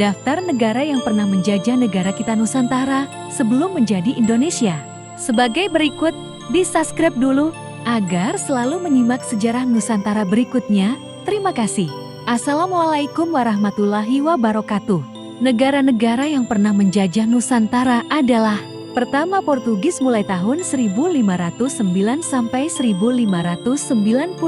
Daftar negara yang pernah menjajah negara kita Nusantara sebelum menjadi Indonesia. Sebagai berikut, di-subscribe dulu agar selalu menyimak sejarah Nusantara berikutnya. Terima kasih. Assalamualaikum warahmatullahi wabarakatuh. Negara-negara yang pernah menjajah Nusantara adalah: pertama, Portugis mulai tahun 1509 sampai 1595,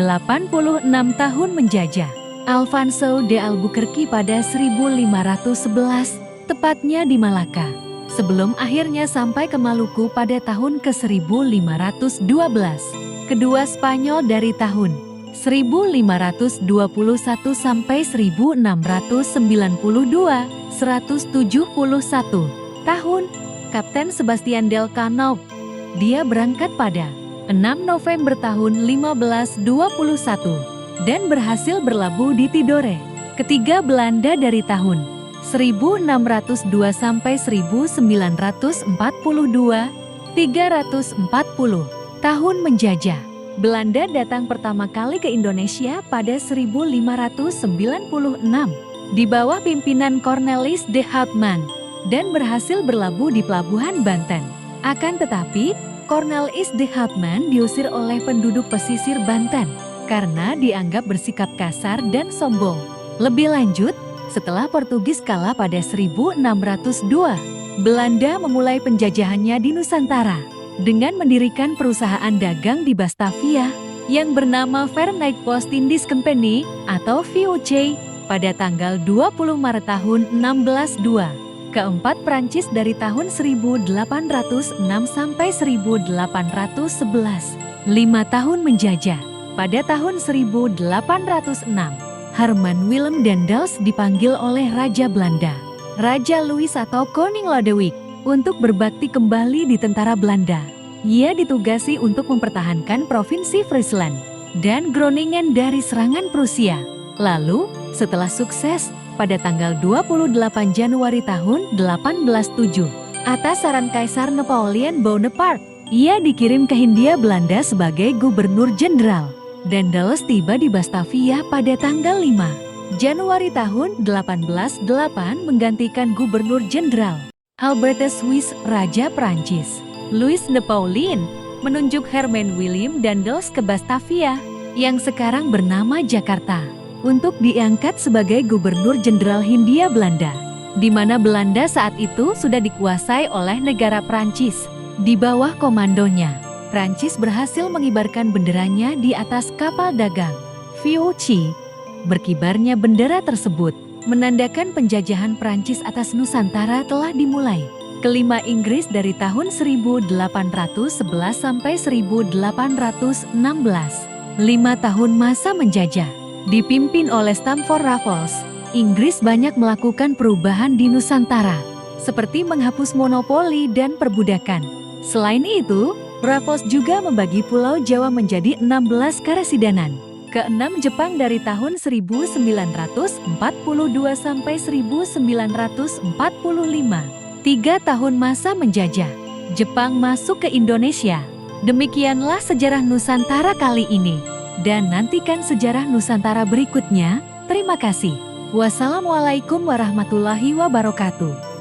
86 tahun menjajah. Alfonso de Albuquerque pada 1511, tepatnya di Malaka, sebelum akhirnya sampai ke Maluku pada tahun ke-1512. Kedua, Spanyol dari tahun 1521 sampai 1692, 171 tahun. Kapten Sebastian del Cano, dia berangkat pada 6 November tahun 1521 dan berhasil berlabuh di Tidore. Ketiga, Belanda dari tahun 1602 sampai 1942, 340 tahun menjajah. Belanda datang pertama kali ke Indonesia pada 1596 di bawah pimpinan Cornelis de Houtman dan berhasil berlabuh di pelabuhan Banten. Akan tetapi, Cornelis de Houtman diusir oleh penduduk pesisir Banten karena dianggap bersikap kasar dan sombong. Lebih lanjut, setelah Portugis kalah pada 1602, Belanda memulai penjajahannya di Nusantara dengan mendirikan perusahaan dagang di Batavia yang bernama Verenigd Post-Indies Company atau VOC pada tanggal 20 Maret tahun 1602. Keempat, Prancis dari tahun 1806 sampai 1811, 5 tahun menjajah. Pada tahun 1806, Herman Willem Daendels dipanggil oleh Raja Belanda, Raja Louis atau Koning Lodewijk, untuk berbakti kembali di tentara Belanda. Ia ditugasi untuk mempertahankan Provinsi Friesland dan Groningen dari serangan Prusia. Lalu, setelah sukses, pada tanggal 28 Januari tahun 1807, atas saran Kaisar Napoleon Bonaparte, ia dikirim ke Hindia Belanda sebagai Gubernur Jenderal. Daendels tiba di Batavia pada tanggal 5 Januari tahun 1808 menggantikan Gubernur Jenderal Albertus Swiss, Raja Prancis. Louis Napoleon menunjuk Herman Willem Daendels ke Batavia, yang sekarang bernama Jakarta, untuk diangkat sebagai Gubernur Jenderal Hindia Belanda, di mana Belanda saat itu sudah dikuasai oleh negara Prancis. Di bawah komandonya, Prancis berhasil mengibarkan benderanya di atas kapal dagang VOC. Berkibarnya bendera tersebut menandakan penjajahan Prancis atas Nusantara telah dimulai. Kelima, Inggris dari tahun 1811 sampai 1816, 5 tahun masa menjajah. Dipimpin oleh Stamford Raffles, Inggris banyak melakukan perubahan di Nusantara, seperti menghapus monopoli dan perbudakan. Selain itu, Raffles juga membagi Pulau Jawa menjadi 16 karesidenan. Keenam, Jepang dari tahun 1942 sampai 1945, 3 tahun masa menjajah. Jepang masuk ke Indonesia. Demikianlah sejarah Nusantara kali ini. Dan nantikan sejarah Nusantara berikutnya. Terima kasih. Wassalamualaikum warahmatullahi wabarakatuh.